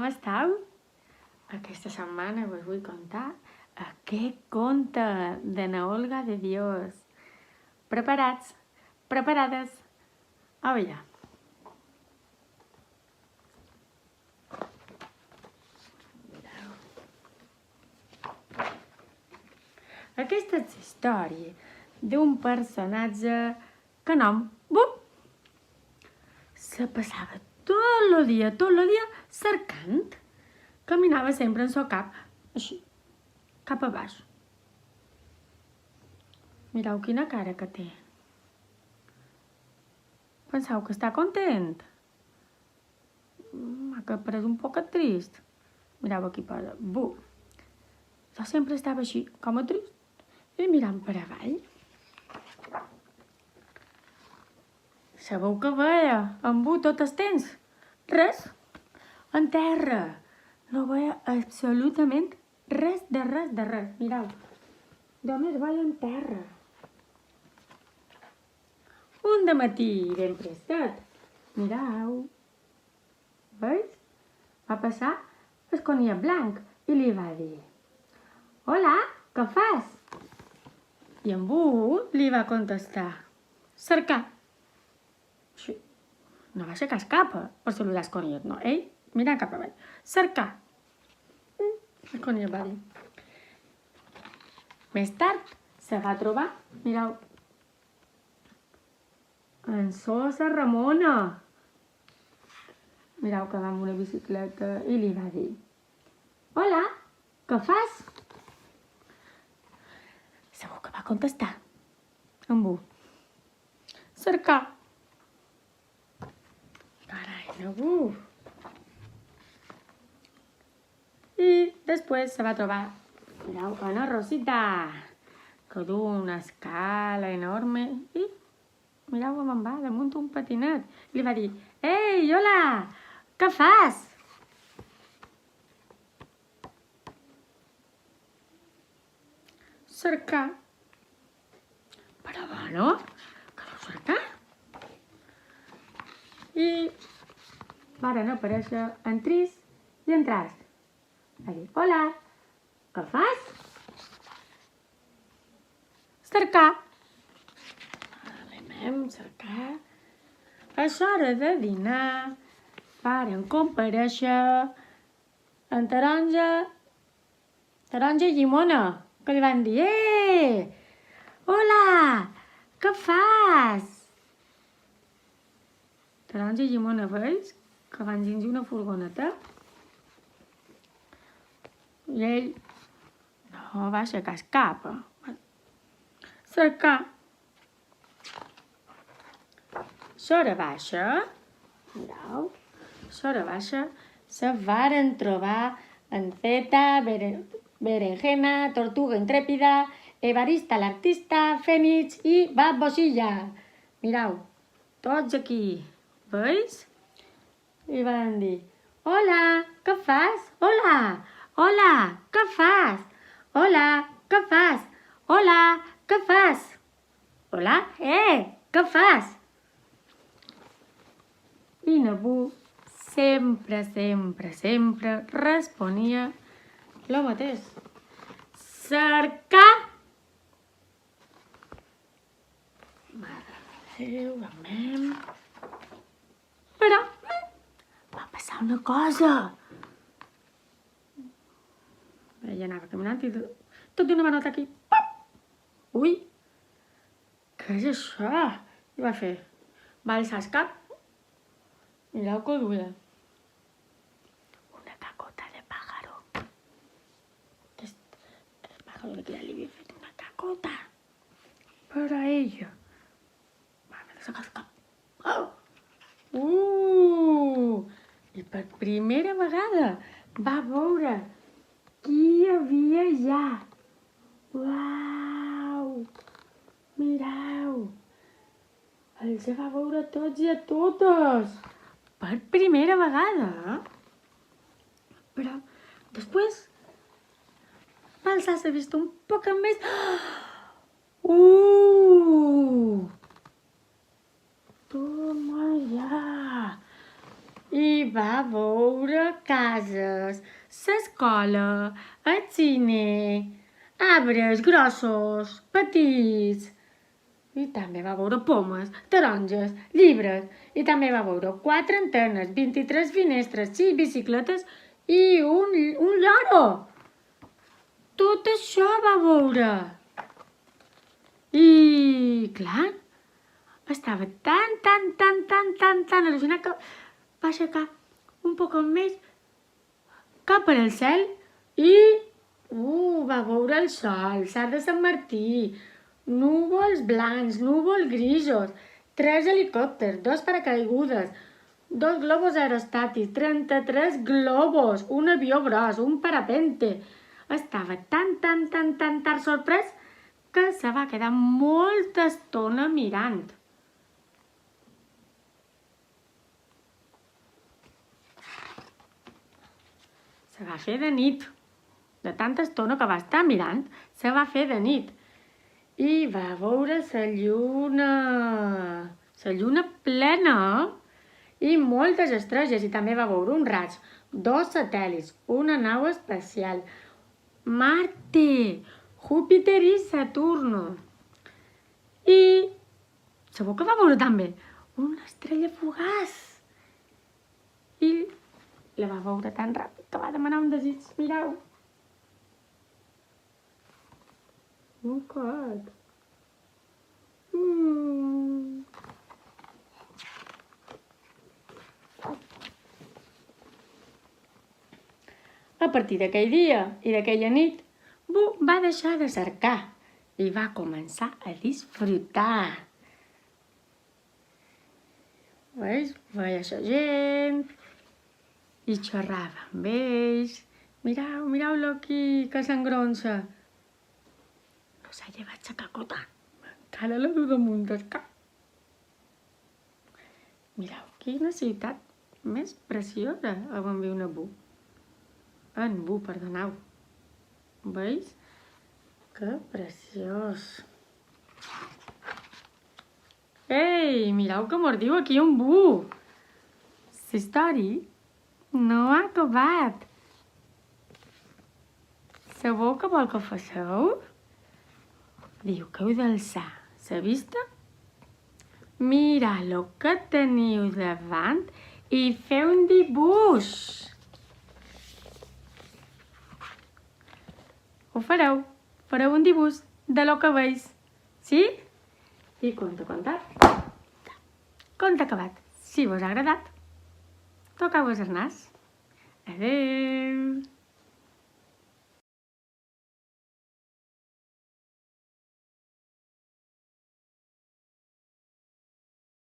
esteu? Aquesta setmana us vull contar aquest conte de na Olga de Dios. Preparats? Preparades? A veure. Aquesta és la història d'un personatge que nom Bup se passava tot el dia cercant. Caminava sempre en el cap, així, cap a baix. Mireu quina cara que té. Penseu que està content? Que pareix un poc trist. Mireu aquí posa, Bup. Jo sempre estava així, com a trist, i mirant per avall. Sabeu què veia en Bup tot el temps? Res. En terra. No veia absolutament res de res. Mireu, només veia en terra. Un dematí ben prestat. Mireu. Veus? Va passar el conillet blanc i li va dir: «Hola, què fas?» I en Bup li va contestar: «Cercar». Sí. No va aixecar el cap per saludar el conillet, no. Ell mira cap avall. Cercar. El conillet va dir. Més tard se va trobar, mireu, en Sosa Ramona. Mireu que va amb una bicicleta i li va dir: «Hola, què fas?» Sabeu que va contestar en Bup: «Cercar». Carai, no Bup. I després se va trobar, mireu, una Rosita, que du una escala enorme i mireu com en va damunt un patinet. I li va dir: «Ei, hola, què fas?» Cercar. Però bueno, que deu cercar? I varen aparèixer en Tris i en Tras. Va dir: «Hola, què fas?» Cercar. Anem a cercar. A l'hora de dinar varen comparèixer en Taronja i Llimona, que li van dir: hola, què fas?» Taronja i Llimona, veus? Que van dins una furgoneta. I ell no va aixecar el cap. Cercar. S'hora baixa, mireu, s'hora baixa, se varen trobar en Zeta, Berenjena, Tortuga Intrèpida, Evarista l'artista, Fènix i Babosilla. Mireu, tots aquí, veus? I van dir: «Hola, què fas? Hola, hola, què fas? Hola, què fas? Hola, què fas? Hola, què fas?» I na Bup sempre responia el mateix: cercar. Mare de Déu, amén. Però va passar una cosa. Ella anava caminant i tot d'una manota aquí. Pop! Ui, què és això? I va fer, va alçar el cap. Mireu que duia. Una cacota de pájaro. Aquest pájaro de que ja li havia fet una cacota. Però ella va haver de sacar el cap. I per primera vegada va veure qui hi havia allà. Uau! Mireu! Els va veure tots i a totes. Per primera vegada. Però després va alçar la vista un poc més. Toma ja! i va veure cases, l'escola, el cine, arbres grossos, petits, i també va veure pomes, taronges, llibres, i també va veure 4 antenes, 23 finestres, 6 bicicletes i un lloro. Tot això va veure. I, clar, estava tan al·lucinat que va aixecar un poc més cap al cel i va veure el sol, l'Arc de Sant Martí, núvols blancs, núvols grisos, 3 helicòpters, 2 paracaigudes, 2 globus aerostàtics, 33 globus, un avió gros, un parapente. Estava tan sorprès que se va quedar molta estona mirant. Se va fer de nit. De tanta estona que va estar mirant, se va fer de nit. I va veure la lluna plena i moltes estrelles. I també va veure un raig, 2 satèl·lits, una nau espacial, Marte, Júpiter i Saturno. I sabeu que va veure també una estrella fugaç. I la va veure tan ràpid que va demanar un desig. Mireu. Un cot. A partir d'aquell dia i d'aquella nit, Boo va deixar de cercar i va començar a disfrutar. Veus? Veia la gent i xerrava amb ells. Mireu, mireu-lo aquí, que s'engronsa. No s'ha llevat la cacota. Encara la du damunt del cap. Mireu, quina ciutat més preciosa on viu Boo. En Boo, perdoneu. Veus? Que preciós. Ei, mireu que mos diu aquí un Boo. La història no ha acabat. Sabeu què vol que faceu? Diu que heu d'alçar la vista, mirar el que teniu davant i fer un dibuix. Ho fareu. Fareu un dibuix de lo que veus. Sí? I conte acabat. Si vos ha agradat, toqueu-vos el nas. Adéu.